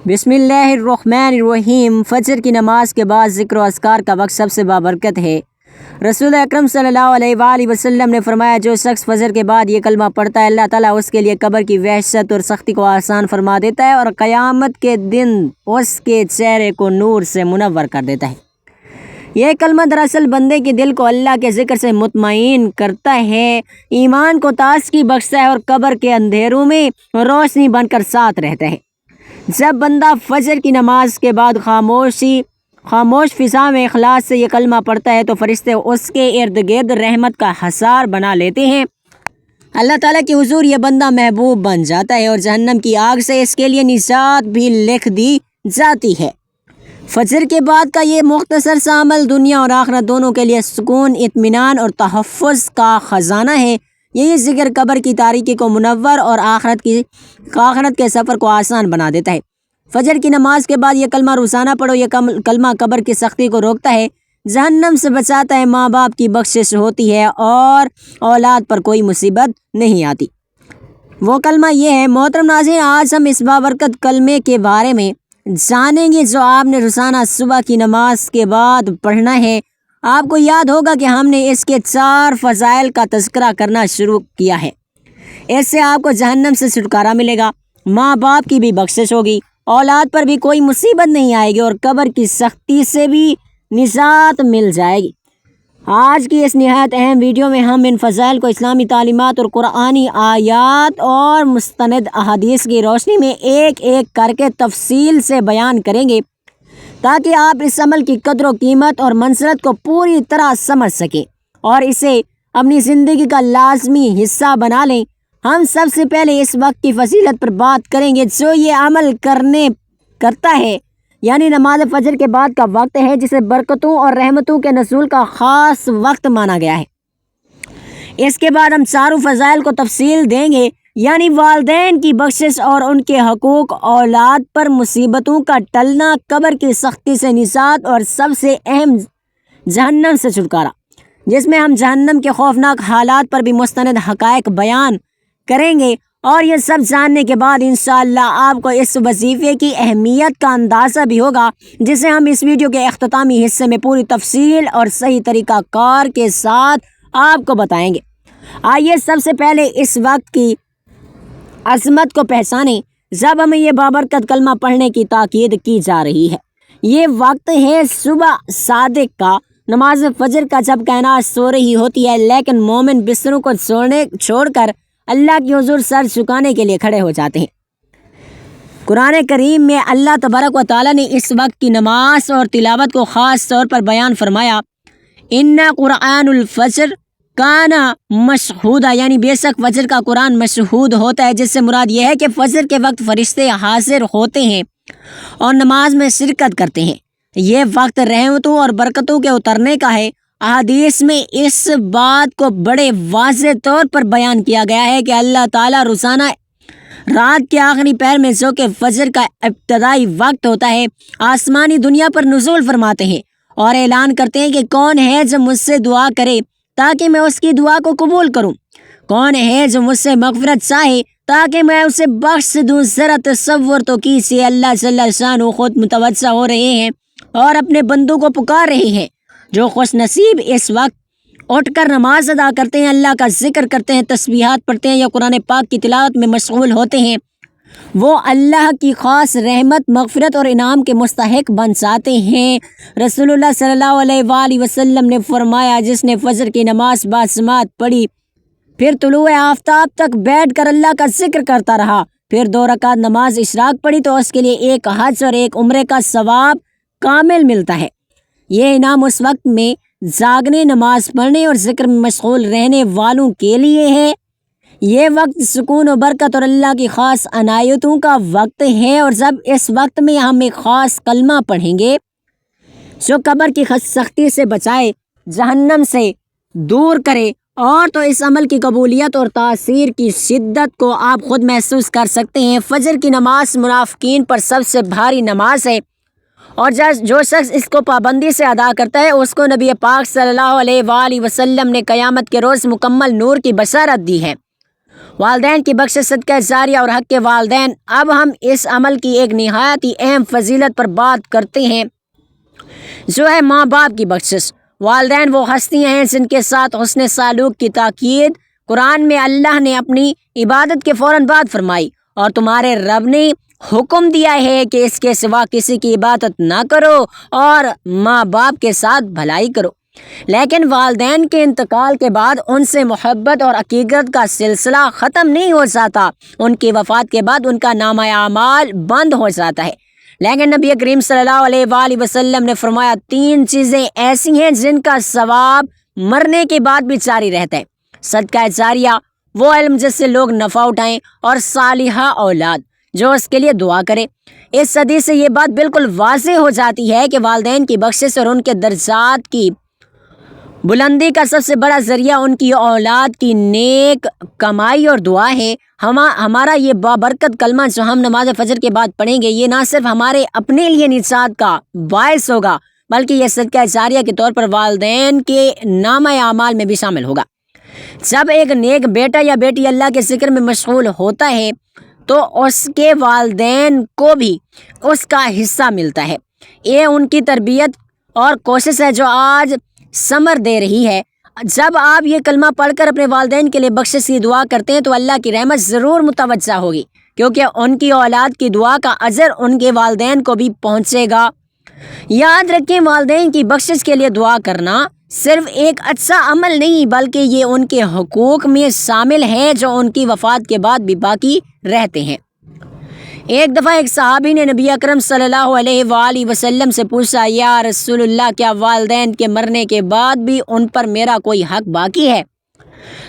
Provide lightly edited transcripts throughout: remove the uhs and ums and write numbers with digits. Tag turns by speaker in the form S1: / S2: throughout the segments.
S1: بسم اللہ الرحمن الرحیم۔ فجر کی نماز کے بعد ذکر و اذکار کا وقت سب سے بابرکت ہے۔ رسول اکرم صلی اللہ علیہ وآلہ وسلم نے فرمایا، جو شخص فجر کے بعد یہ کلمہ پڑھتا ہے، اللہ تعالیٰ اس کے لیے قبر کی وحشت اور سختی کو آسان فرما دیتا ہے اور قیامت کے دن اس کے چہرے کو نور سے منور کر دیتا ہے۔ یہ کلمہ دراصل بندے کے دل کو اللہ کے ذکر سے مطمئن کرتا ہے، ایمان کو تازگی بخشتا ہے اور قبر کے اندھیروں میں روشنی بن کر ساتھ رہتا ہے۔ جب بندہ فجر کی نماز کے بعد خاموش فضا میں اخلاص سے یہ کلمہ پڑھتا ہے تو فرشتے اس کے ارد گرد رحمت کا حصار بنا لیتے ہیں۔ اللہ تعالیٰ کے حضور یہ بندہ محبوب بن جاتا ہے اور جہنم کی آگ سے اس کے لیے نجات بھی لکھ دی جاتی ہے۔ فجر کے بعد کا یہ مختصر سا عمل دنیا اور آخرت دونوں کے لیے سکون، اطمینان اور تحفظ کا خزانہ ہے۔ یہی ذکر قبر کی تاریکی کو منور اور آخرت کے سفر کو آسان بنا دیتا ہے۔ فجر کی نماز کے بعد یہ کلمہ روزانہ پڑھو۔ یہ کلمہ قبر کی سختی کو روکتا ہے، جہنم سے بچاتا ہے، ماں باپ کی بخشش ہوتی ہے اور اولاد پر کوئی مصیبت نہیں آتی۔ وہ کلمہ یہ ہے۔ محترم ناظرین، آج ہم اس بابرکت کلمے کے بارے میں جانیں گے جو آپ نے روزانہ صبح کی نماز کے بعد پڑھنا ہے۔ آپ کو یاد ہوگا کہ ہم نے اس کے 4 فضائل کا تذکرہ کرنا شروع کیا ہے۔ اس سے آپ کو جہنم سے چھٹکارا ملے گا، ماں باپ کی بھی بخشش ہوگی، اولاد پر بھی کوئی مصیبت نہیں آئے گی اور قبر کی سختی سے بھی نجات مل جائے گی۔ آج کی اس نہایت اہم ویڈیو میں ہم ان فضائل کو اسلامی تعلیمات اور قرآنی آیات اور مستند احادیث کی روشنی میں ایک ایک کر کے تفصیل سے بیان کریں گے تاکہ آپ اس عمل کی قدر و قیمت اور منزلت کو پوری طرح سمجھ سکیں اور اسے اپنی زندگی کا لازمی حصہ بنا لیں۔ ہم سب سے پہلے اس وقت کی فضیلت پر بات کریں گے جو یہ عمل کرتا ہے، یعنی نماز فجر کے بعد کا وقت ہے جسے برکتوں اور رحمتوں کے نزول کا خاص وقت مانا گیا ہے۔ اس کے بعد ہم 4 فضائل کو تفصیل دیں گے، یعنی والدین کی بخشش اور ان کے حقوق، اولاد پر مصیبتوں کا ٹلنا، قبر کی سختی سے نجات اور سب سے اہم جہنم سے چھٹکارا، جس میں ہم جہنم کے خوفناک حالات پر بھی مستند حقائق بیان کریں گے۔ اور یہ سب جاننے کے بعد انشاءاللہ آپ کو اس وظیفے کی اہمیت کا اندازہ بھی ہوگا جسے ہم اس ویڈیو کے اختتامی حصے میں پوری تفصیل اور صحیح طریقہ کار کے ساتھ آپ کو بتائیں گے۔ آئیے سب سے پہلے اس وقت کی عظمت کو پہچانیں جب ہمیں یہ بابرکت کلمہ پڑھنے کی تاکید کی جا رہی ہے۔ یہ وقت ہے صبح صادق کا، نماز فجر کا، جب کائنات سو رہی ہوتی ہے لیکن مومن بستروں کو چھوڑ کر اللہ کی حضور سر جھکانے کے لیے کھڑے ہو جاتے ہیں۔ قرآن کریم میں اللہ تبارک و تعالیٰ نے اس وقت کی نماز اور تلاوت کو خاص طور پر بیان فرمایا، اِنَّ قرآن الفجر کان مشہودا، یعنی بے شک فجر کا قرآن مشہود ہوتا ہے، جس سے مراد یہ ہے کہ فجر کے وقت فرشتے حاضر ہوتے ہیں اور نماز میں شرکت کرتے ہیں۔ یہ وقت رحمتوں اور برکتوں کے اترنے کا ہے۔ احادیث میں اس بات کو بڑے واضح طور پر بیان کیا گیا ہے کہ اللہ تعالیٰ روزانہ رات کے آخری پہر میں جو کہ فجر کا ابتدائی وقت ہوتا ہے، آسمانی دنیا پر نزول فرماتے ہیں اور اعلان کرتے ہیں کہ کون ہے جو مجھ سے دعا کرے تاکہ میں اس کی دعا کو قبول کروں، کون ہے جو مجھ سے مغفرت چاہے تاکہ میں اسے بخش دوں۔ ذرا تصور تو کیجیے، اللہ جل شانہ خود متوجہ ہو رہے ہیں اور اپنے بندوں کو پکار رہے ہیں۔ جو خوش نصیب اس وقت اٹھ کر نماز ادا کرتے ہیں، اللہ کا ذکر کرتے ہیں، تسبیحات پڑھتے ہیں یا قرآن پاک کی تلاوت میں مشغول ہوتے ہیں، وہ اللہ کی خاص رحمت، مغفرت اور انعام کے مستحق بن جاتے ہیں۔ رسول اللہ صلی اللہ علیہ وآلہ وسلم نے فرمایا، جس نے فجر کی نماز باجماعت پڑھی، پھر طلوع آفتاب تک بیٹھ کر اللہ کا ذکر کرتا رہا، پھر 2 رکعت نماز اشراق پڑھی تو اس کے لیے 1 حج اور 1 عمرے کا ثواب کامل ملتا ہے۔ یہ انعام اس وقت میں جاگنے، نماز پڑھنے اور ذکر میں مشغول رہنے والوں کے لیے ہے۔ یہ وقت سکون و برکت اور اللہ کی خاص عنایتوں کا وقت ہے، اور جب اس وقت میں ہم ایک خاص کلمہ پڑھیں گے جو قبر کی سختی سے بچائے، جہنم سے دور کرے، اور تو اس عمل کی قبولیت اور تاثیر کی شدت کو آپ خود محسوس کر سکتے ہیں۔ فجر کی نماز منافقین پر سب سے بھاری نماز ہے، اور جو شخص اس کو پابندی سے ادا کرتا ہے اس کو نبی پاک صلی اللہ علیہ وآلہ وسلم نے قیامت کے روز مکمل نور کی بشارت دی ہے۔ والدین کی بخشش، صدقہ جاریہ اور حق کے والدین۔ اب ہم اس عمل کی ایک نہایت ہی اہم فضیلت پر بات کرتے ہیں جو ہے ماں باپ کی بخشش۔ والدین وہ ہستیاں ہیں جن کے ساتھ حسن سلوک کی تاکید قرآن میں اللہ نے اپنی عبادت کے فوراً بعد فرمائی، اور تمہارے رب نے حکم دیا ہے کہ اس کے سوا کسی کی عبادت نہ کرو اور ماں باپ کے ساتھ بھلائی کرو۔ لیکن والدین کے انتقال کے بعد ان سے محبت اور عقیدت کا سلسلہ ختم نہیں ہو جاتا، ان کی وفات کے بعد ان کا نامہ اعمال بند ہو جاتا ہے۔ لیکن نبی کریم صلی اللہ علیہ وآلہ وسلم نے فرمایا 3 چیزیں ایسی ہیں جن کا ثواب مرنے کے بعد بھی جاری رہتا ہے: صدقہ جاریہ، وہ علم جس سے لوگ نفع اٹھائیں، اور صالحہ اولاد جو اس کے لیے دعا کرے۔ اس حدیث سے یہ بات بالکل واضح ہو جاتی ہے کہ والدین کی بخشش اور ان کے درجات کی بلندی کا سب سے بڑا ذریعہ ان کی اولاد کی نیک کمائی اور دعا ہے۔ ہمارا یہ بابرکت کلمہ جو ہم نماز فجر کے بعد پڑھیں گے، یہ نہ صرف ہمارے اپنے لیے نجات کا باعث ہوگا بلکہ یہ صدقہ جاریہ کے طور پر والدین کے نامہ اعمال میں بھی شامل ہوگا۔ جب ایک نیک بیٹا یا بیٹی اللہ کے ذکر میں مشغول ہوتا ہے تو اس کے والدین کو بھی اس کا حصہ ملتا ہے۔ یہ ان کی تربیت اور کوشش ہے جو آج ثمر دے رہی ہے۔ جب آپ یہ کلمہ پڑھ کر اپنے والدین کے لیے بخشش کی دعا کرتے ہیں تو اللہ کی رحمت ضرور متوجہ ہوگی، کیونکہ ان کی اولاد کی دعا کا اجر ان کے والدین کو بھی پہنچے گا۔ یاد رکھیں، والدین کی بخشش کے لیے دعا کرنا صرف ایک اچھا عمل نہیں بلکہ یہ ان کے حقوق میں شامل ہے جو ان کی وفات کے بعد بھی باقی رہتے ہیں۔ ایک دفعہ ایک صحابی نے نبی اکرم صلی اللہ علیہ وآلہ وسلم سے پوچھا، یا رسول اللہ، کیا والدین کے مرنے کے بعد بھی ان پر میرا کوئی حق باقی ہے؟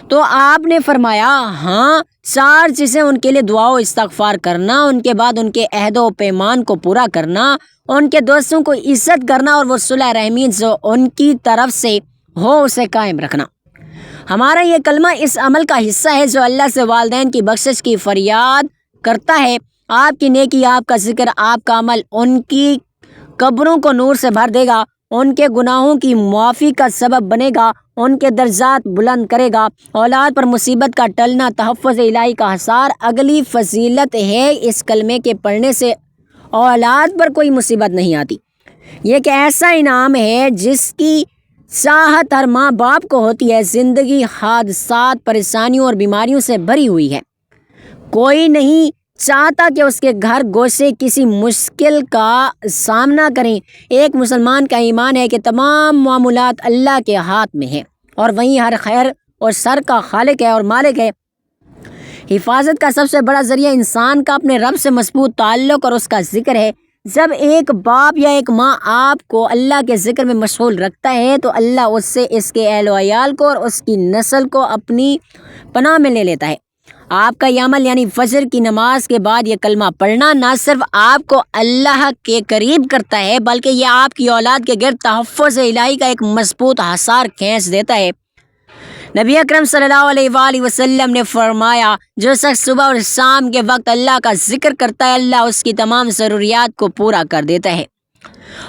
S1: تو آپ نے فرمایا، ہاں، 4 چیزیں: ان کے لیے دعا و استغفار کرنا، ان کے بعد ان کے عہد و پیمان کو پورا کرنا، ان کے دوستوں کو عزت کرنا، اور وہ صلح رحمی جو ان کی طرف سے ہو اسے قائم رکھنا۔ ہمارا یہ کلمہ اس عمل کا حصہ ہے جو اللہ سے والدین کی بخشش کی فریاد کرتا ہے۔ آپ کی نیکی، آپ کا ذکر، آپ کا عمل ان کی قبروں کو نور سے بھر دے گا، ان کے گناہوں کی معافی کا سبب بنے گا، ان کے درجات بلند کرے گا۔ اولاد پر مصیبت کا ٹلنا تحفظ الہی کا حصار اگلی فضیلت ہے۔ اس کلمے کے پڑھنے سے اولاد پر کوئی مصیبت نہیں آتی۔ یہ ایک ایسا انعام ہے جس کی چاہت ہر ماں باپ کو ہوتی ہے۔ زندگی حادثات، پریشانیوں اور بیماریوں سے بھری ہوئی ہے۔ کوئی نہیں چاہتا کہ اس کے گھر گوشے کسی مشکل کا سامنا کریں۔ ایک مسلمان کا ایمان ہے کہ تمام معاملات اللہ کے ہاتھ میں ہیں، اور وہیں ہر خیر اور شر کا خالق ہے اور مالک ہے۔ حفاظت کا سب سے بڑا ذریعہ انسان کا اپنے رب سے مضبوط تعلق اور اس کا ذکر ہے۔ جب ایک باپ یا ایک ماں آپ کو اللہ کے ذکر میں مشغول رکھتا ہے تو اللہ اس سے، اس کے اہل و عیال کو اور اس کی نسل کو اپنی پناہ میں لے لیتا ہے۔ آپ کا یہ عمل یعنی فجر کی نماز کے بعد یہ کلمہ پڑھنا نہ صرف آپ کو اللہ کے قریب کرتا ہے بلکہ یہ آپ کی اولاد کے گرد تحفظ الہی کا ایک مضبوط حصار کھینچ دیتا ہے۔ نبی اکرم صلی اللہ علیہ وآلہ وسلم نے فرمایا، جو شخص صبح اور شام کے وقت اللہ کا ذکر کرتا ہے اللہ اس کی تمام ضروریات کو پورا کر دیتا ہے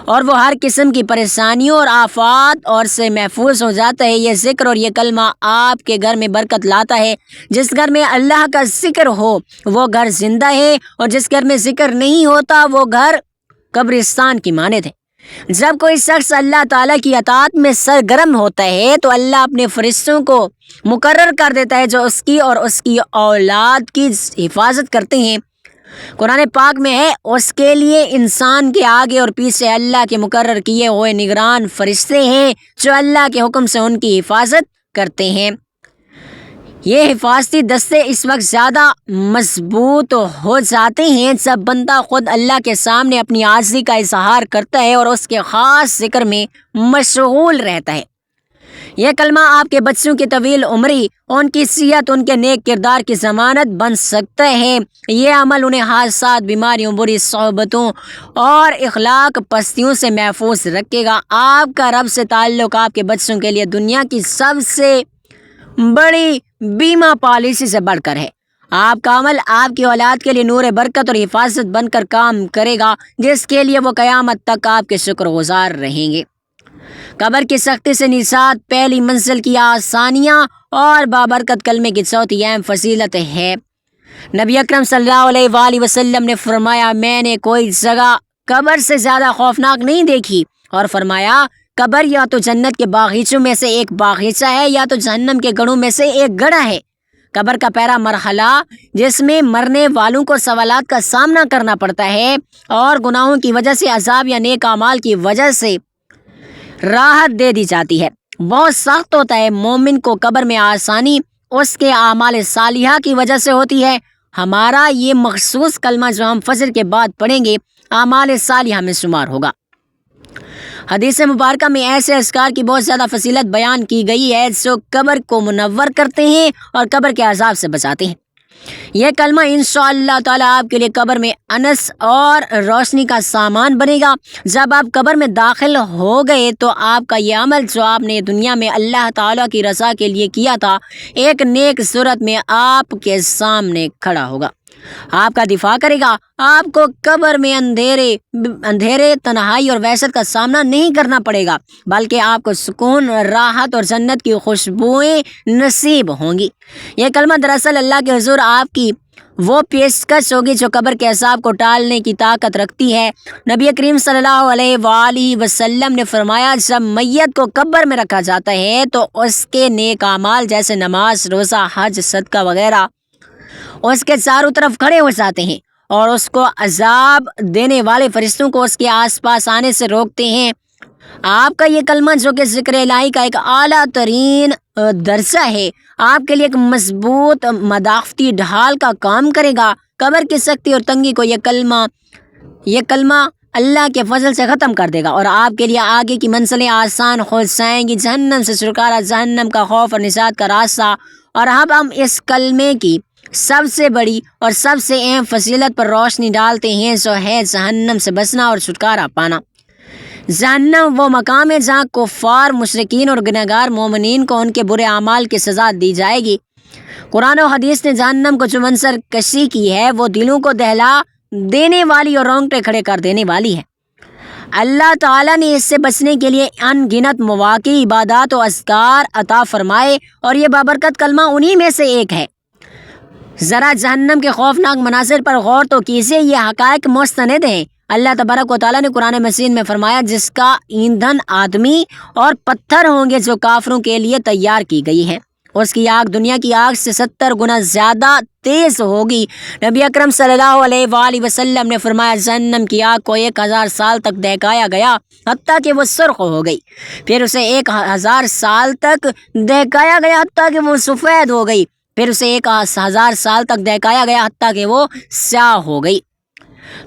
S1: اور وہ ہر قسم کی پریشانیوں اور آفات اور سے محفوظ ہو جاتا ہے۔ یہ ذکر اور یہ کلمہ آپ کے گھر میں برکت لاتا ہے۔ جس گھر میں اللہ کا ذکر ہو وہ گھر زندہ ہے، اور جس گھر میں ذکر نہیں ہوتا وہ گھر قبرستان کی مانند ہے۔ جب کوئی شخص اللہ تعالیٰ کی اطاعت میں سرگرم ہوتا ہے تو اللہ اپنے فرشتوں کو مقرر کر دیتا ہے جو اس کی اور اس کی اولاد کی حفاظت کرتے ہیں۔ قرآن پاک میں ہے، اس کے لیے انسان کے آگے اور پیچھے اللہ کے مقرر کیے ہوئے نگران فرشتے ہیں جو اللہ کے حکم سے ان کی حفاظت کرتے ہیں۔ یہ حفاظتی دستے اس وقت زیادہ مضبوط ہو جاتے ہیں جب بندہ خود اللہ کے سامنے اپنی عاجزی کا اظہار کرتا ہے اور اس کے خاص ذکر میں مشغول رہتا ہے۔ یہ کلمہ آپ کے بچوں کی طویل عمری، ان کی صحت، ان کے نیک کردار کی ضمانت بن سکتا ہے۔ یہ عمل انہیں حادثات، بیماریوں، بری صحبتوں اور اخلاق پستیوں سے محفوظ رکھے گا۔ آپ کا رب سے تعلق آپ کے بچوں کے لیے دنیا کی سب سے بڑی بیمہ پالیسی سے بڑھ کر ہے۔ آپ کا عمل آپ کی اولاد کے لیے نور برکت اور حفاظت بن کر کام کرے گا، جس کے لیے وہ قیامت تک آپ کے شکر گزار رہیں گے۔ قبر کی سختی سے نجات، پہلی منزل کی آسانیاں اور بابرکت کلمے کی چوتھی اہم فضیلت ہے۔ نبی اکرم صلی اللہ علیہ وآلہ وسلم نے فرمایا، میں نے کوئی جگہ قبر سے زیادہ خوفناک نہیں دیکھی، اور فرمایا قبر یا تو جنت کے باغیچوں میں سے ایک باغیچہ ہے یا تو جہنم کے گڑھوں میں سے ایک گڑھا ہے۔ قبر کا پہلا مرحلہ جس میں مرنے والوں کو سوالات کا سامنا کرنا پڑتا ہے اور گناہوں کی وجہ سے عذاب یا نیک اعمال کی وجہ سے راحت دے دی جاتی ہے، بہت سخت ہوتا ہے۔ مومن کو قبر میں آسانی اس کے اعمال صالحہ کی وجہ سے ہوتی ہے۔ ہمارا یہ مخصوص کلمہ جو ہم فجر کے بعد پڑھیں گے اعمال صالحہ میں شمار ہوگا۔ حدیث مبارکہ میں ایسے اذکار کی بہت زیادہ فضیلت بیان کی گئی ہے جو قبر کو منور کرتے ہیں اور قبر کے عذاب سے بچاتے ہیں۔ یہ کلمہ انشاءاللہ تعالیٰ آپ کے لیے قبر میں انس اور روشنی کا سامان بنے گا۔ جب آپ قبر میں داخل ہو گئے تو آپ کا یہ عمل جو آپ نے دنیا میں اللہ تعالیٰ کی رضا کے لیے کیا تھا ایک نیک صورت میں آپ کے سامنے کھڑا ہوگا، آپ کا دفاع کرے گا۔ آپ کو قبر میں اندھیرے، تنہائی اور وحشت کا سامنا نہیں کرنا پڑے گا، بلکہ آپ کو سکون، راحت اور جنت کی خوشبوئیں نصیب ہوں گی۔ یہ کلمہ دراصل اللہ کے حضور آپ کی وہ پیشکش ہوگی جو قبر کے عذاب کو ٹالنے کی طاقت رکھتی ہے۔ نبی کریم صلی اللہ علیہ وآلہ وسلم نے فرمایا، جب میت کو قبر میں رکھا جاتا ہے تو اس کے نیک اعمال جیسے نماز، روزہ، حج، صدقہ وغیرہ اس کے چاروں طرف کھڑے ہو جاتے ہیں اور اس کو عذاب دینے والے فرشتوں کو اس کے آس پاس آنے سے روکتے ہیں۔ آپ کا یہ کلمہ جو کہ ذکر الہی کا ایک اعلیٰ ترین درجہ ہے، آپ کے لیے ایک مضبوط مدافعتی ڈھال کا کام کرے گا۔ قبر کی سختی اور تنگی کو یہ کلمہ اللہ کے فضل سے ختم کر دے گا اور آپ کے لیے آگے کی منزلیں آسان ہو جائیں گی۔ جہنم سے چھٹکارا، جہنم کا خوف اور نجات کا راستہ۔ اور اب ہم اس کلمے کی سب سے بڑی اور سب سے اہم فضیلت پر روشنی ڈالتے ہیں جو ہے جہنم سے بچنا اور چھٹکارا پانا۔ جہنم وہ مقام ہے جہاں کفار، مشرکین اور گنہگار مومنین کو ان کے برے اعمال کی سزا دی جائے گی۔ قرآن و حدیث نے جہنم کو جو منظر کشی کی ہے وہ دلوں کو دہلا دینے والی اور رونگٹے کھڑے کر دینے والی ہے۔ اللہ تعالیٰ نے اس سے بچنے کے لیے ان گنت مواقع، عبادات و اذکار عطا فرمائے اور یہ بابرکت کلمہ انہی میں سے ایک ہے۔ ذرا جہنم کے خوفناک مناظر پر غور تو کیجیے، یہ حقائق مستند ہیں۔ اللہ تبارک و تعالیٰ نے قرآن مجید میں فرمایا، جس کا ایندھن آدمی اور پتھر ہوں گے جو کافروں کے لیے تیار کی گئی ہے، اس کی آگ دنیا کی آگ سے 70 گنا زیادہ تیز ہوگی۔ نبی اکرم صلی اللہ علیہ وآلہ وسلم نے فرمایا، جہنم کی آگ کو 1000 سال تک دہکایا گیا حتیٰ کہ وہ سرخ ہو گئی، پھر اسے 1000 سال تک دہکایا گیا حتیٰ کہ وہ سفید ہو گئی، پھر اسے 1000 سال تک دہکایا گیا حتیٰ کہ وہ سیاہ ہو گئی۔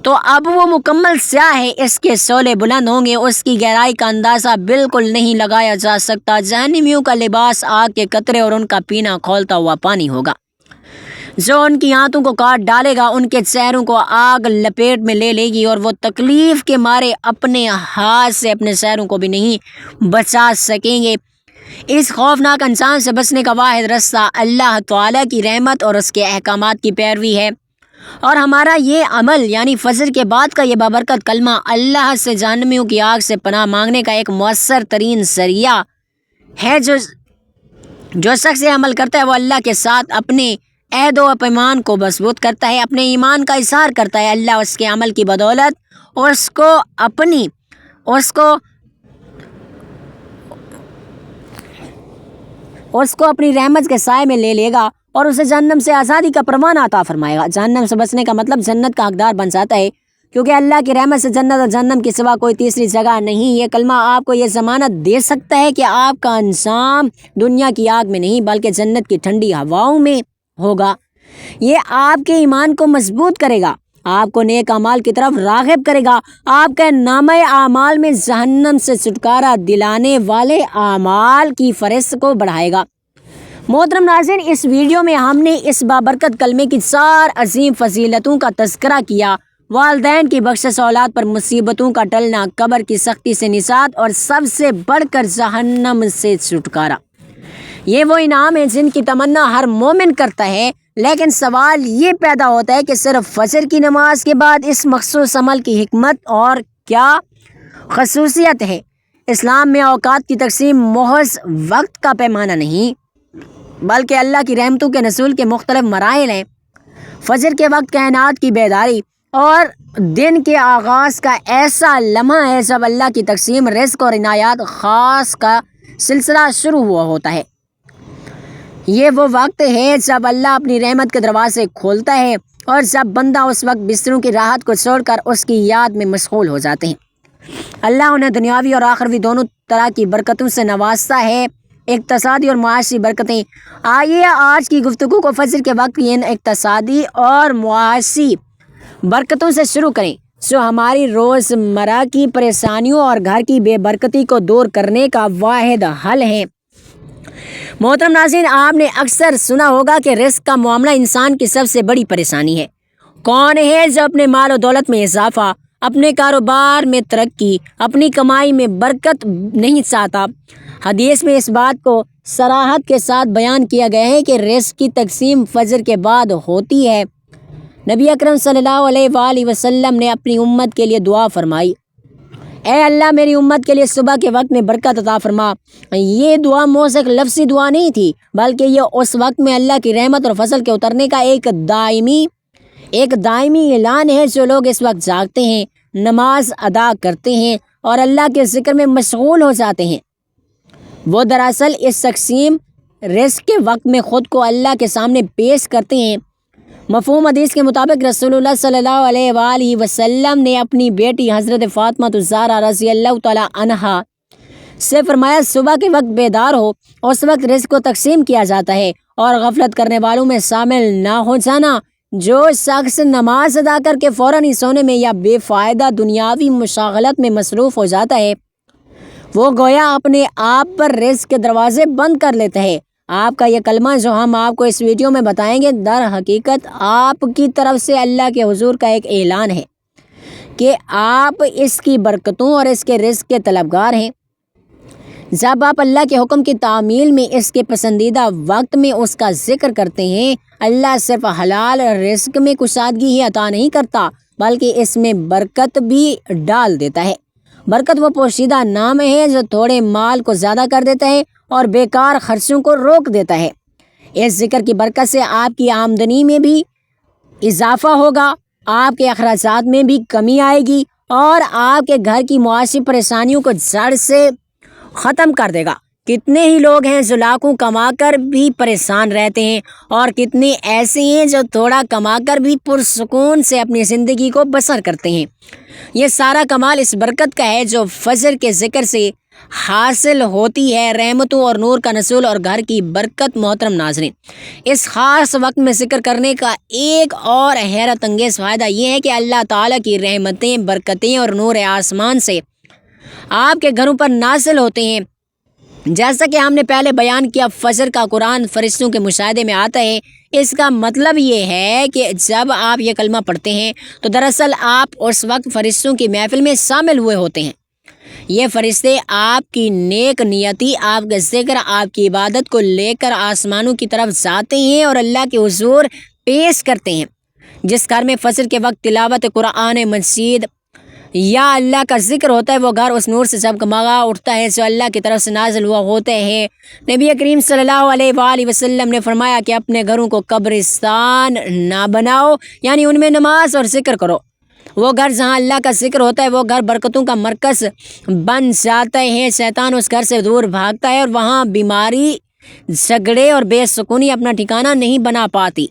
S1: تو اب وہ مکمل سیاہ ہے، اس کے شعلے بلند ہوں گے، اس کی گہرائی کا اندازہ بالکل نہیں لگایا جا سکتا۔ جہنمیوں کا لباس آگ کے قطرے اور ان کا پینا کھولتا ہوا پانی ہوگا جو ان کی آنتوں کو کاٹ ڈالے گا۔ ان کے چہروں کو آگ لپیٹ میں لے لے گی اور وہ تکلیف کے مارے اپنے ہاتھ سے اپنے چہروں کو بھی نہیں بچا سکیں گے۔ اس خوفناک انجام سے بچنے کا واحد راستہ اللہ تعالیٰ کی رحمت اور اس کے احکامات کی پیروی ہے، اور ہمارا یہ عمل یعنی فجر کے بعد کا یہ بابرکت کلمہ اللہ سے جہنمیوں کی آگ سے پناہ مانگنے کا ایک مؤثر ترین ذریعہ ہے۔ جو شخص یہ عمل کرتا ہے وہ اللہ کے ساتھ اپنے عہد و پیمان کو مضبوط کرتا ہے، اپنے ایمان کا اظہار کرتا ہے۔ اللہ اس کے عمل کی بدولت اس کو اپنی رحمت کے سائے میں لے لے گا اور اسے جہنم سے آزادی کا پروانہ عطا فرمائے گا۔ جہنم سے بچنے کا مطلب جنت کا حقدار بن جاتا ہے، کیونکہ اللہ کی رحمت سے جنت اور جہنم کے سوا کوئی تیسری جگہ نہیں۔ یہ کلمہ آپ کو یہ ضمانت دے سکتا ہے کہ آپ کا انجام دنیا کی آگ میں نہیں بلکہ جنت کی ٹھنڈی ہواؤں میں ہوگا۔ یہ آپ کے ایمان کو مضبوط کرے گا، آپ کو نیک اعمال کی طرف راغب کرے گا، آپ کے نامہ اعمال میں جہنم سے چھٹکارا دلانے والے اعمال کی فہرست کو بڑھائے گا۔ محترم ناظرین، اس ویڈیو میں ہم نے اس بابرکت کلمے کی 4 عظیم فضیلتوں کا تذکرہ کیا: والدین کی بخشش، اولاد پر مصیبتوں کا ٹلنا، قبر کی سختی سے نجات اور سب سے بڑھ کر جہنم سے چھٹکارا۔ یہ وہ انعام ہیں جن کی تمنا ہر مومن کرتا ہے، لیکن سوال یہ پیدا ہوتا ہے کہ صرف فجر کی نماز کے بعد اس مخصوص عمل کی حکمت اور کیا خصوصیت ہے؟ اسلام میں اوقات کی تقسیم محض وقت کا پیمانہ نہیں بلکہ اللہ کی رحمتوں کے نزول کے مختلف مراحل ہیں۔ فجر کے وقت کائنات کی بیداری اور دن کے آغاز کا ایسا لمحہ ہے جب اللہ کی تقسیم رزق اور عنایات خاص کا سلسلہ شروع ہوا ہوتا ہے۔ یہ وہ وقت ہے جب اللہ اپنی رحمت کے دروازے کھولتا ہے اور جب بندہ اس وقت بستروں کی راحت کو چھوڑ کر اس کی یاد میں مشغول ہو جاتے ہیں۔ اللہ انہیں دنیاوی اور آخروی دونوں طرح کی برکتوں سے نوازتا ہے، اقتصادی اور معاشی برکتیں۔ آئیے آج کی گفتگو کو فجر کے وقت کی ان اقتصادی اور معاشی برکتوں سے شروع کریں جو ہماری روزمرہ کی پریشانیوں اور گھر کی بے برکتی کو دور کرنے کا واحد حل ہے۔ محترم ناظرین، آپ نے اکثر سنا ہوگا کہ رزق کا معاملہ انسان کی سب سے بڑی پریشانی ہے۔ کون ہے جو اپنے مال و دولت میں اضافہ، اپنے کاروبار میں ترقی، اپنی کمائی میں برکت نہیں چاہتا؟ حدیث میں اس بات کو صراحت کے ساتھ بیان کیا گیا ہے کہ رزق کی تقسیم فجر کے بعد ہوتی ہے۔ نبی اکرم صلی اللہ علیہ وآلہ وسلم نے اپنی امت کے لیے دعا فرمائی، اے اللہ میری امت کے لیے صبح کے وقت میں برکت عطا فرما۔ یہ دعا محض ایک لفظی دعا نہیں تھی بلکہ یہ اس وقت میں اللہ کی رحمت اور فضل کے اترنے کا ایک دائمی اعلان ہے۔ جو لوگ اس وقت جاگتے ہیں، نماز ادا کرتے ہیں اور اللہ کے ذکر میں مشغول ہو جاتے ہیں، وہ دراصل اس تقسیم رزق کے وقت میں خود کو اللہ کے سامنے پیش کرتے ہیں۔ مفہوم حدیث کے مطابق رسول اللہ صلی اللہ علیہ وآلہ وسلم نے اپنی بیٹی حضرت فاطمہ الزہرا رضی اللہ تعالی عنہا سے فرمایا، صبح کے وقت بیدار ہو، اس وقت رزق کو تقسیم کیا جاتا ہے اور غفلت کرنے والوں میں شامل نہ ہو جانا۔ جو شخص نماز ادا کر کے فوراً ہی سونے میں یا بے فائدہ دنیاوی مشاغلت میں مصروف ہو جاتا ہے، وہ گویا اپنے آپ پر رزق کے دروازے بند کر لیتا ہے۔ آپ کا یہ کلمہ جو ہم آپ کو اس ویڈیو میں بتائیں گے در حقیقت آپ کی طرف سے اللہ کے حضور کا ایک اعلان ہے کہ آپ اس کی برکتوں اور اس کے رزق کے طلبگار ہیں۔ جب آپ اللہ کے حکم کی تعمیل میں اس کے پسندیدہ وقت میں اس کا ذکر کرتے ہیں، اللہ صرف حلال رزق میں کشادگی ہی عطا نہیں کرتا بلکہ اس میں برکت بھی ڈال دیتا ہے۔ برکت وہ پوشیدہ نام ہے جو تھوڑے مال کو زیادہ کر دیتا ہے اور بیکار خرچوں کو روک دیتا ہے۔ اس ذکر کی برکت سے آپ کی آمدنی میں بھی اضافہ ہوگا، آپ کے اخراجات میں بھی کمی آئے گی اور آپ کے گھر کی معاشی پریشانیوں کو جڑ سے ختم کر دے گا۔ کتنے ہی لوگ ہیں جو لاکھوں کما کر بھی پریشان رہتے ہیں اور کتنے ایسے ہیں جو تھوڑا کما کر بھی پرسکون سے اپنی زندگی کو بسر کرتے ہیں۔ یہ سارا کمال اس برکت کا ہے جو فجر کے ذکر سے حاصل ہوتی ہے۔ رحمتوں اور نور کا نزول اور گھر کی برکت۔ محترم ناظرین، اس خاص وقت میں ذکر کرنے کا ایک اور حیرت انگیز فائدہ یہ ہے کہ اللہ تعالیٰ کی رحمتیں، برکتیں اور نور آسمان سے آپ کے گھروں پر نازل ہوتے ہیں۔ جیسا کہ ہم نے پہلے بیان کیا، فجر کا قرآن فرشتوں کے مشاہدے میں آتا ہے۔ اس کا مطلب یہ ہے کہ جب آپ یہ کلمہ پڑھتے ہیں تو دراصل آپ اس وقت فرشتوں کی محفل میں شامل ہوئے ہوتے ہیں۔ یہ فرشتے آپ کی نیک نیتی، آپ کا ذکر، آپ کی عبادت کو لے کر آسمانوں کی طرف جاتے ہیں اور اللہ کے حضور پیش کرتے ہیں۔ جس گھر میں فجر کے وقت تلاوت قرآن مجید یا اللہ کا ذکر ہوتا ہے، وہ گھر اس نور سے جگمگا اٹھتا ہے جو اللہ کی طرف سے نازل ہوا ہوتے ہیں۔ نبی کریم صلی اللہ علیہ وآلہ وسلم نے فرمایا کہ اپنے گھروں کو قبرستان نہ بناؤ، یعنی ان میں نماز اور ذکر کرو۔ وہ گھر جہاں اللہ کا ذکر ہوتا ہے وہ گھر برکتوں کا مرکز بن جاتا ہے۔ شیطان اس گھر سے دور بھاگتا ہے اور وہاں بیماری، جھگڑے اور بے سکونی اپنا ٹھکانہ نہیں بنا پاتی۔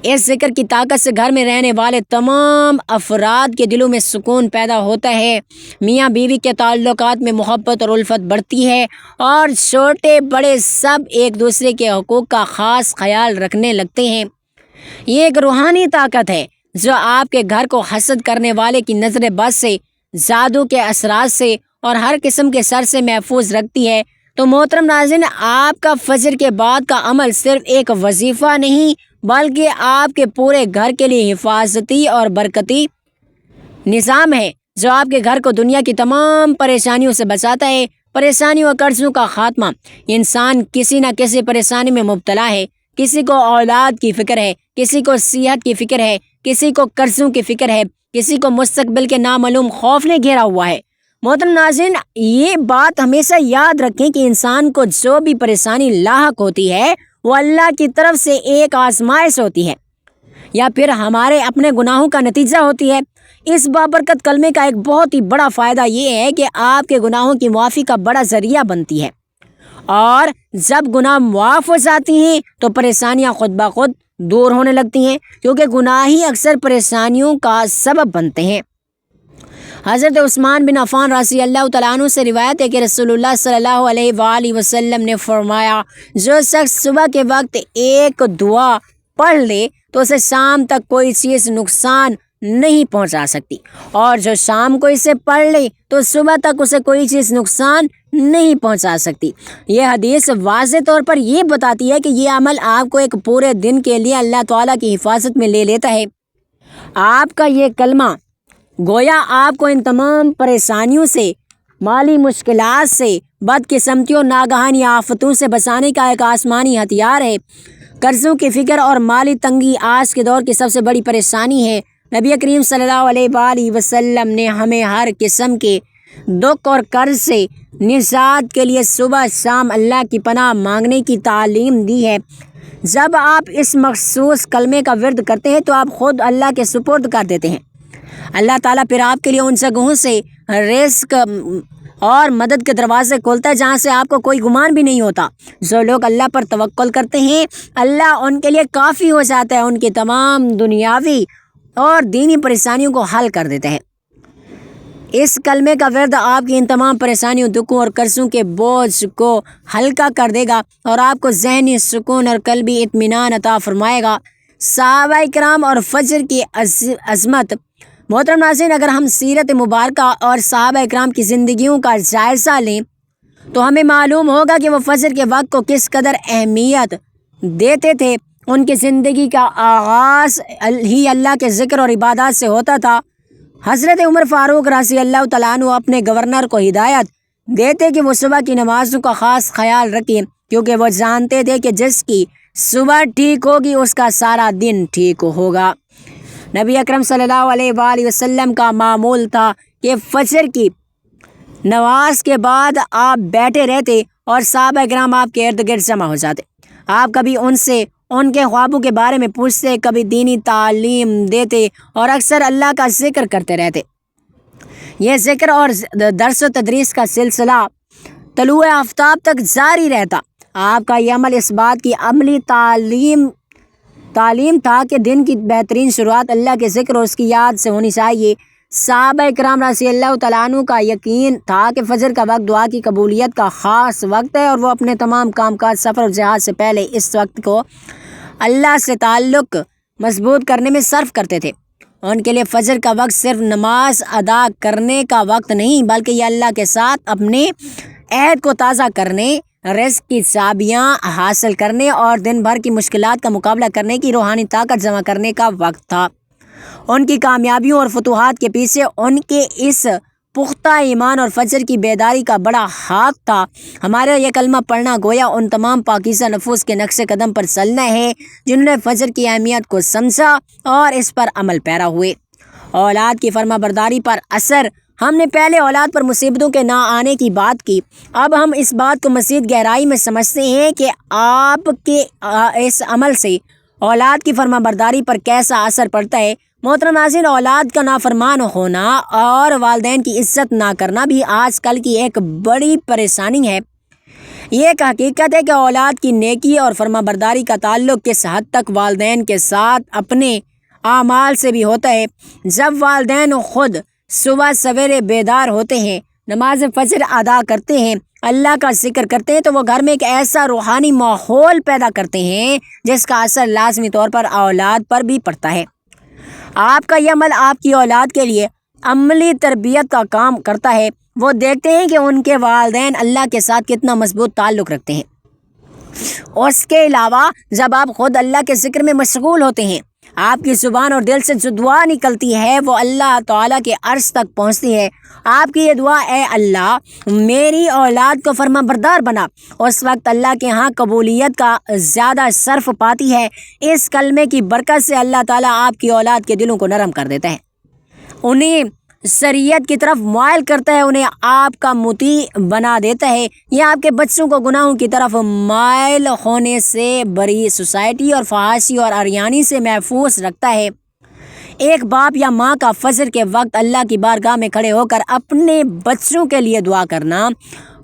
S1: اس ذکر کی طاقت سے گھر میں رہنے والے تمام افراد کے دلوں میں سکون پیدا ہوتا ہے، میاں بیوی کے تعلقات میں محبت اور الفت بڑھتی ہے اور چھوٹے بڑے سب ایک دوسرے کے حقوق کا خاص خیال رکھنے لگتے ہیں۔ یہ ایک روحانی طاقت ہے جو آپ کے گھر کو حسد کرنے والے کی نظر بد سے، جادو کے اثرات سے اور ہر قسم کے شر سے محفوظ رکھتی ہے۔ تو محترم ناظرین، آپ کا فجر کے بعد کا عمل صرف ایک وظیفہ نہیں بلکہ آپ کے پورے گھر کے لیے حفاظتی اور برکتی نظام ہے جو آپ کے گھر کو دنیا کی تمام پریشانیوں سے بچاتا ہے۔ پریشانیوں اور قرضوں کا خاتمہ۔ انسان کسی نہ کسی پریشانی میں مبتلا ہے۔ کسی کو اولاد کی فکر ہے، کسی کو صحت کی فکر ہے، کسی کو قرضوں کی فکر ہے، کسی کو مستقبل کے نامعلوم خوف نے گھیرا ہوا ہے۔ محترم ناظرین، یہ بات ہمیشہ یاد رکھیں کہ انسان کو جو بھی پریشانی لاحق ہوتی ہے وہ اللہ کی طرف سے ایک آزمائش ہوتی ہے یا پھر ہمارے اپنے گناہوں کا نتیجہ ہوتی ہے۔ اس بابرکت کلمے کا ایک بہت ہی بڑا فائدہ یہ ہے کہ آپ کے گناہوں کی معافی کا بڑا ذریعہ بنتی ہے، اور جب گناہ معاف ہو جاتی ہیں تو پریشانیاں خود بخود دور ہونے لگتی ہیں، کیونکہ گناہ ہی اکثر پریشانیوں کا سبب بنتے ہیں۔ حضرت عثمان بن عفان رضی اللہ تعالیٰ عنہ سے روایت ہے کہ رسول اللہ صلی اللہ علیہ وآلہ وسلم نے فرمایا، جو شخص صبح کے وقت ایک دعا پڑھ لے تو اسے شام تک کوئی چیز نقصان نہیں پہنچا سکتی، اور جو شام کو اسے پڑھ لے تو صبح تک اسے کوئی چیز نقصان نہیں پہنچا سکتی۔ یہ حدیث واضح طور پر یہ بتاتی ہے کہ یہ عمل آپ کو ایک پورے دن کے لیے اللہ تعالیٰ کی حفاظت میں لے لیتا ہے۔ آپ کا یہ کلمہ گویا آپ کو ان تمام پریشانیوں سے، مالی مشکلات سے، بدقسمتیوں، ناگہانی آفتوں سے بچانے کا ایک آسمانی ہتھیار ہے۔ قرضوں کی فکر اور مالی تنگی آج کے دور کی سب سے بڑی پریشانی ہے۔ نبی کریم صلی اللہ علیہ وآلہ وسلم نے ہمیں ہر قسم کے دکھ اور قرض سے نجات کے لیے صبح شام اللہ کی پناہ مانگنے کی تعلیم دی ہے۔ جب آپ اس مخصوص کلمے کا ورد کرتے ہیں تو آپ خود اللہ کے سپرد کر دیتے ہیں۔ اللہ تعالیٰ پھر آپ کے لیے ان جگہوں سے رزق اور مدد کے دروازے کھولتا ہے جہاں سے آپ کو کوئی گمان بھی نہیں ہوتا۔ جو لوگ اللہ پر توکل کرتے ہیں، اللہ ان کے لیے کافی ہو جاتا ہے، ان کی تمام دنیاوی اور دینی پریشانیوں کو حل کر دیتے ہیں۔ اس کلمے کا ورد آپ کی ان تمام پریشانیوں، دکھوں اور قرضوں کے بوجھ کو ہلکا کر دے گا اور آپ کو ذہنی سکون اور قلبی اطمینان عطا فرمائے گا۔ صحابہ کرام اور فجر کی عظمت۔ محترم ناظرین، اگر ہم سیرت مبارکہ اور صحابہ کرام کی زندگیوں کا جائزہ لیں تو ہمیں معلوم ہوگا کہ وہ فجر کے وقت کو کس قدر اہمیت دیتے تھے۔ ان کی زندگی کا آغاز ہی اللہ کے ذکر اور عبادات سے ہوتا تھا۔ حضرت عمر فاروق رضی اللہ تعالیٰ عنہ اپنے گورنر کو ہدایت دیتے کہ وہ صبح کی نمازوں کا خاص خیال رکھیں، کیونکہ وہ جانتے تھے کہ جس کی صبح ٹھیک ہوگی اس کا سارا دن ٹھیک ہوگا۔ نبی اکرم صلی اللہ علیہ وآلہ وسلم کا معمول تھا کہ فجر کی نماز کے بعد آپ بیٹھے رہتے اور صحابہ کرام آپ کے ارد گرد جمع ہو جاتے۔ آپ کبھی ان سے ان کے خوابوں کے بارے میں پوچھتے، کبھی دینی تعلیم دیتے اور اکثر اللہ کا ذکر کرتے رہتے۔ یہ ذکر اور درس و تدریس کا سلسلہ طلوع آفتاب تک جاری رہتا۔ آپ کا یہ عمل اس بات کی عملی تعلیم تھا کہ دن کی بہترین شروعات اللہ کے ذکر اور اس کی یاد سے ہونی چاہیے۔ صحابہ کرام رضی اللہ تعالیٰ عنہ کا یقین تھا کہ فجر کا وقت دعا کی قبولیت کا خاص وقت ہے، اور وہ اپنے تمام کام کاج، سفر اور جہاد سے پہلے اس وقت کو اللہ سے تعلق مضبوط کرنے میں صرف کرتے تھے۔ ان کے لیے فجر کا وقت صرف نماز ادا کرنے کا وقت نہیں، بلکہ یہ اللہ کے ساتھ اپنے عہد کو تازہ کرنے، رزق کی چابیاں حاصل کرنے اور دن بھر کی مشکلات کا مقابلہ کرنے کی روحانی طاقت جمع کرنے کا وقت تھا۔ ان کی کامیابیوں اور فتوحات کے پیچھے ان کے اس پختہ ایمان اور فجر کی بیداری کا بڑا ہاتھ تھا۔ ہمارا یہ کلمہ پڑھنا گویا ان تمام پاکیزہ نفوس کے نقش قدم پر چلنا ہے جنہوں نے فجر کی اہمیت کو سمجھا اور اس پر عمل پیرا ہوئے۔ اولاد کی فرما برداری پر اثر۔ ہم نے پہلے اولاد پر مصیبتوں کے نہ آنے کی بات کی، اب ہم اس بات کو مزید گہرائی میں سمجھتے ہیں کہ آپ کے اس عمل سے اولاد کی فرما برداری پر کیسا اثر پڑتا ہے۔ محترم ناظرین، اولاد کا نافرمان ہونا اور والدین کی عزت نہ کرنا بھی آج کل کی ایک بڑی پریشانی ہے۔ یہ ایک حقیقت ہے کہ اولاد کی نیکی اور فرما برداری کا تعلق کس حد تک والدین کے ساتھ اپنے اعمال سے بھی ہوتا ہے۔ جب والدین خود صبح سویرے بیدار ہوتے ہیں، نماز فجر ادا کرتے ہیں، اللہ کا ذکر کرتے ہیں، تو وہ گھر میں ایک ایسا روحانی ماحول پیدا کرتے ہیں جس کا اثر لازمی طور پر اولاد پر بھی پڑتا ہے۔ آپ کا یہ عمل آپ کی اولاد کے لیے عملی تربیت کا کام کرتا ہے۔ وہ دیکھتے ہیں کہ ان کے والدین اللہ کے ساتھ کتنا مضبوط تعلق رکھتے ہیں۔ اس کے علاوہ جب آپ خود اللہ کے ذکر میں مشغول ہوتے ہیں، آپ کی زبان اور دل سے جو دعا نکلتی ہے وہ اللہ تعالیٰ کے عرش تک پہنچتی ہے۔ آپ کی یہ دعا، اے اللہ میری اولاد کو فرما بردار بنا، اس وقت اللہ کے ہاں قبولیت کا زیادہ صرف پاتی ہے۔ اس کلمے کی برکت سے اللہ تعالیٰ آپ کی اولاد کے دلوں کو نرم کر دیتا ہے، انہیں شریعت کی طرف مائل کرتا ہے، انہیں آپ کا مطیع بنا دیتا ہے۔ یہ آپ کے بچوں کو گناہوں کی طرف مائل ہونے سے، بری سوسائٹی اور فحاشی اور عریانی سے محفوظ رکھتا ہے۔ ایک باپ یا ماں کا فجر کے وقت اللہ کی بارگاہ میں کھڑے ہو کر اپنے بچوں کے لیے دعا کرنا،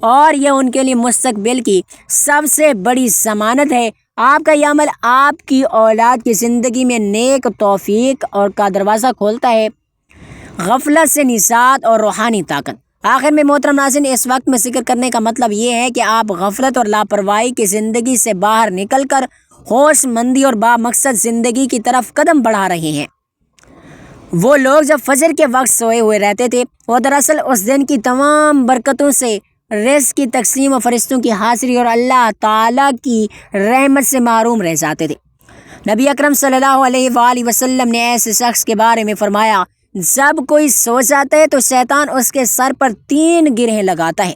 S1: اور یہ ان کے لیے مستقبل کی سب سے بڑی ضمانت ہے۔ آپ کا یہ عمل آپ کی اولاد کی زندگی میں نیک توفیق اور کا دروازہ کھولتا ہے، غفلت سے نجات اور روحانی طاقت۔ آخر میں محترم ناظرین، اس وقت میں ذکر کرنے کا مطلب یہ ہے کہ آپ غفلت اور لاپرواہی کی زندگی سے باہر نکل کر ہوش مندی اور با مقصد زندگی کی طرف قدم بڑھا رہے ہیں۔ وہ لوگ جب فجر کے وقت سوئے ہوئے رہتے تھے، وہ دراصل اس دن کی تمام برکتوں سے، رزق کی تقسیم و فرشتوں کی حاضری اور اللہ تعالیٰ کی رحمت سے محروم رہ جاتے تھے۔ نبی اکرم صلی اللہ علیہ وآلہ وسلم نے ایسے شخص کے بارے میں فرمایا، جب کوئی سو جاتا ہے تو شیطان اس کے سر پر 3 گرہیں لگاتا ہے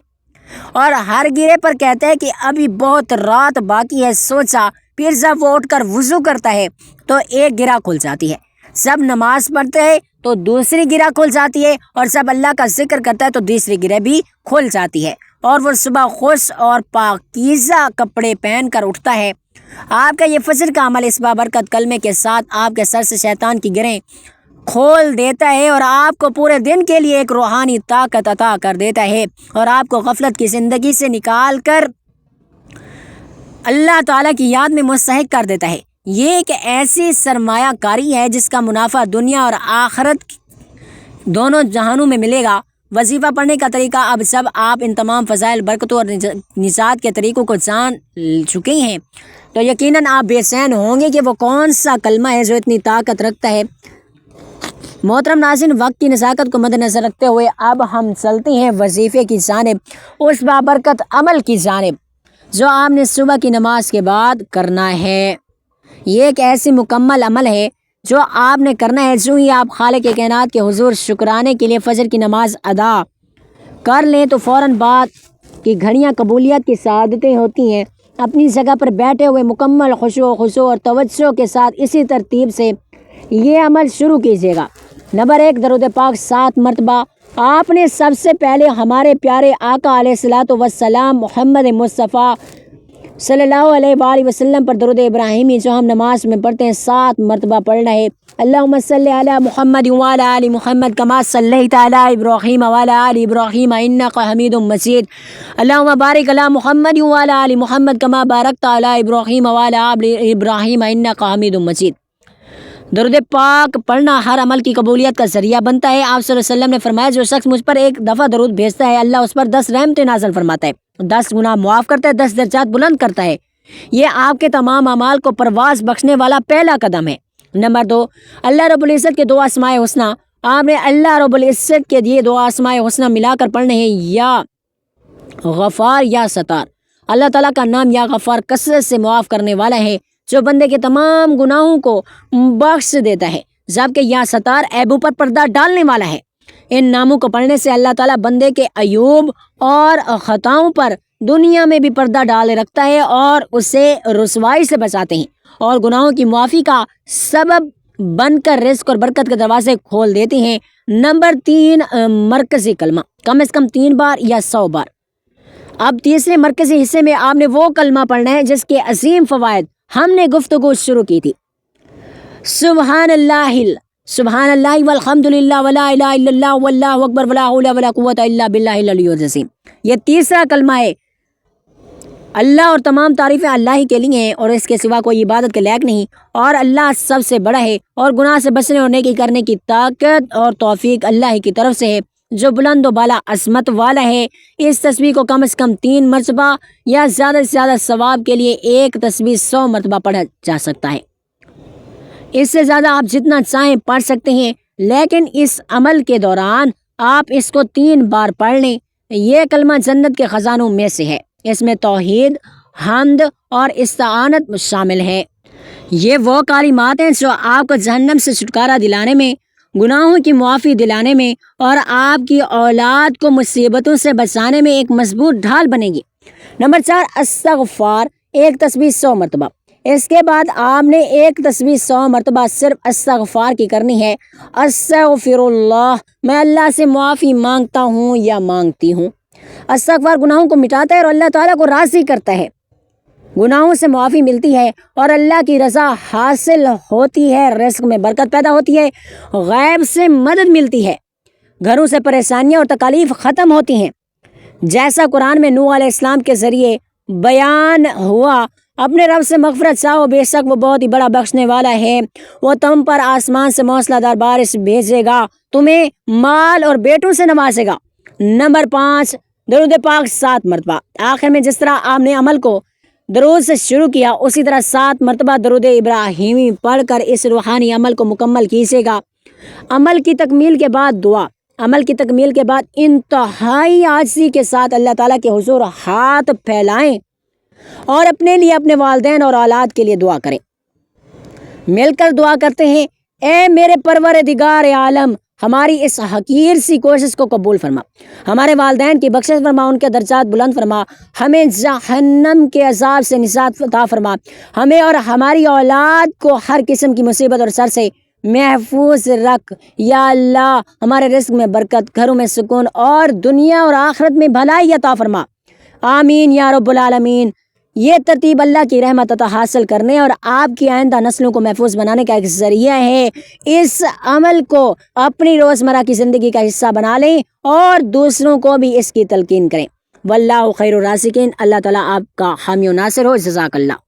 S1: اور ہر گرے پر کہتا ہے کہ ابھی بہت رات باقی ہے، سو جا۔ پھر جب وہ اٹھ کر وضو کرتا ہے تو ایک گرہ کھل جاتی ہے، جب نماز پڑھتا ہے تو دوسری گرہ کھل جاتی ہے، اور جب اللہ کا ذکر کرتا ہے تو تیسری گرہ بھی کھل جاتی ہے، اور وہ صبح خوش اور پاکیزہ کپڑے پہن کر اٹھتا ہے۔ آپ کا یہ فجر کا عمل اس بابرکت کلمے کے ساتھ آپ کے سر سے شیطان کی گرہیں کھول دیتا ہے اور آپ کو پورے دن کے لیے ایک روحانی طاقت عطا کر دیتا ہے، اور آپ کو غفلت کی زندگی سے نکال کر اللہ تعالیٰ کی یاد میں مستحق کر دیتا ہے۔ یہ ایک ایسی سرمایہ کاری ہے جس کا منافع دنیا اور آخرت دونوں جہانوں میں ملے گا۔ وظیفہ پڑھنے کا طریقہ، اب جب آپ ان تمام فضائل، برکتوں اور نجات کے طریقوں کو جان چکے ہیں تو یقیناً آپ بے چین ہوں گے کہ وہ کون سا کلمہ ہے جو اتنی طاقت رکھتا ہے۔ محترم ناظرین، وقت کی نزاکت کو مد نظر رکھتے ہوئے اب ہم چلتے ہیں وظیفے کی جانب، اس بابرکت عمل کی جانب جو آپ نے صبح کی نماز کے بعد کرنا ہے۔ یہ ایک ایسی مکمل عمل ہے جو آپ نے کرنا ہے۔ جو ہی آپ خالق کائنات کے حضور شکرانے کے لیے فجر کی نماز ادا کر لیں تو فوراً بعد کی گھڑیاں قبولیت کی سعادتیں ہوتی ہیں۔ اپنی جگہ پر بیٹھے ہوئے مکمل خشوع اور توجہ کے ساتھ اسی ترتیب سے یہ عمل شروع کیجیے گا۔ نمبر 1، درود پاک 7 مرتبہ۔ آپ نے سب سے پہلے ہمارے پیارے آقا علیہ الصلوۃ والسلام محمد مصطفیٰ صلی اللہ علیہ وآلہ وسلم پر درود ابراہیمی جو ہم نماز میں پڑھتے ہیں 7 مرتبہ پڑھنا ہے۔ اللہم صلی علی محمد وعلی آل محمد کما صلیت علی ابراہیم وعلی آل ابراہیم انک حمید مجید۔ اللہم بارک علی محمد وعلی آل محمد کما بارکت علی ابراہیم وعلی آل ابراہیم انک حمید مجید۔ درود پاک پڑھنا ہر عمل کی قبولیت کا ذریعہ بنتا ہے۔ آپ صلی اللہ علیہ وسلم نے فرمایا، جو شخص مجھ پر ایک دفعہ درود بھیجتا ہے اللہ اس پر 10 رحمتیں نازل فرماتا ہے، 10 گناہ معاف کرتا ہے، 10 درجات بلند کرتا ہے۔ یہ آپ کے تمام اعمال کو پرواز بخشنے والا پہلا قدم ہے۔ نمبر 2، اللہ رب العزت کے 2 اسماء حسنی۔ آپ نے اللہ رب العزت کے یہ 2 اسماء حسنی ملا کر پڑھنے ہیں، یا غفار یا ستار۔ اللہ تعالیٰ کا نام یا غفار کثرت سے معاف کرنے والا ہے جو بندے کے تمام گناہوں کو بخش دیتا ہے، جبکہ یا ستار عیبوں پر پردہ ڈالنے والا ہے۔ ان ناموں کو پڑھنے سے اللہ تعالیٰ بندے کے عیوب اور خطاؤں پر دنیا میں بھی پردہ ڈالے رکھتا ہے اور اسے رسوائی سے بچاتے ہیں، اور گناہوں کی معافی کا سبب بن کر رزق اور برکت کے دروازے کھول دیتے ہیں۔ نمبر 3، مرکزی کلمہ، کم از کم 3 بار یا 100 بار۔ اب تیسرے مرکزی حصے میں آپ نے وہ کلمہ پڑھنا ہے جس کے عظیم فوائد ہم نے گفتگو شروع کی تھی۔ سبحان اللہ والحمد للہ ولا الہ الا اللہ واللہ اکبر ولا حول ولا قوۃ الا باللہ العلی العظیم۔ یہ تیسرا کلمہ ہے۔ اللہ اور تمام تعریفیں اللہ ہی کے لیے ہیں اور اس کے سوا کوئی عبادت کے لائق نہیں، اور اللہ سب سے بڑا ہے، اور گناہ سے بچنے اور نیکی کرنے کی طاقت اور توفیق اللہ ہی کی طرف سے ہے جو بلند و بالا عظمت والا ہے۔ اس تسبیح کو کم از کم 3 مرتبہ یا زیادہ سے زیادہ ثواب کے لیے ایک تسبیح 100 مرتبہ پڑھا جا سکتا ہے۔ اس سے زیادہ آپ جتنا چاہیں پڑھ سکتے ہیں، لیکن اس عمل کے دوران آپ اس کو 3 بار پڑھ لیں۔ یہ کلمہ جنت کے خزانوں میں سے ہے۔ اس میں توحید، حمد اور استعانت شامل ہے۔ یہ وہ کلمات ہیں جو آپ کو جہنم سے چھٹکارا دلانے میں، گناہوں کی معافی دلانے میں اور آپ کی اولاد کو مصیبتوں سے بچانے میں ایک مضبوط ڈھال بنے گی۔ نمبر 4، استغفار، ایک تسبیح 100 مرتبہ۔ اس کے بعد آپ نے ایک تسبیح 100 مرتبہ صرف استغفار کی کرنی ہے، استغفر اللہ، میں اللہ سے معافی مانگتا ہوں یا مانگتی ہوں۔ استغفار گناہوں کو مٹاتا ہے اور اللہ تعالیٰ کو راضی کرتا ہے، گناہوں سے معافی ملتی ہے اور اللہ کی رضا حاصل ہوتی ہے، رزق میں برکت پیدا ہوتی ہے، غیب سے مدد ملتی ہے، گھروں سے پریشانیاں اور تکالیف ختم ہوتی ہیں، جیسا قرآن میں نوح علیہ السلام کے ذریعے بیان ہوا۔ اپنے رب سے مغفرت چاہو، بے شک وہ بہت ہی بڑا بخشنے والا ہے، وہ تم پر آسمان سے موسلا دار بارش بھیجے گا، تمہیں مال اور بیٹوں سے نوازے گا۔ نمبر 5، درود پاک 7 مرتبہ۔ آخر میں جس طرح آپ نے عمل کو درود سے شروع کیا، اسی طرح 7 مرتبہ درود ابراہیمی پڑھ کر اس روحانی عمل کو مکمل کیجیے گا۔ عمل کی تکمیل کے بعد دعا۔ عمل کی تکمیل کے بعد انتہائی عاجزی کے ساتھ اللہ تعالیٰ کے حضور ہاتھ پھیلائیں اور اپنے لیے، اپنے والدین اور اولاد کے لیے دعا کریں۔ مل کر دعا کرتے ہیں، اے میرے پروردگار عالم، ہماری اس حقیر سی کوشش کو قبول فرما، ہمارے والدین کی بخشش فرما، ان کے درجات بلند فرما، ہمیں جہنم کے عذاب سے نجات عطا فرما، ہمیں اور ہماری اولاد کو ہر قسم کی مصیبت اور شر سے محفوظ رکھ یا اللہ۔ ہمارے رزق میں برکت، گھروں میں سکون اور دنیا اور آخرت میں بھلائی عطا فرما، آمین یا رب العالمین۔ یہ ترتیب اللہ کی رحمت عطا حاصل کرنے اور آپ کی آئندہ نسلوں کو محفوظ بنانے کا ایک ذریعہ ہے۔ اس عمل کو اپنی روزمرہ کی زندگی کا حصہ بنا لیں اور دوسروں کو بھی اس کی تلقین کریں۔ واللہ خیر الرازقین۔ اللہ تعالیٰ آپ کا حامی و ناصر ہو۔ جزاک اللہ۔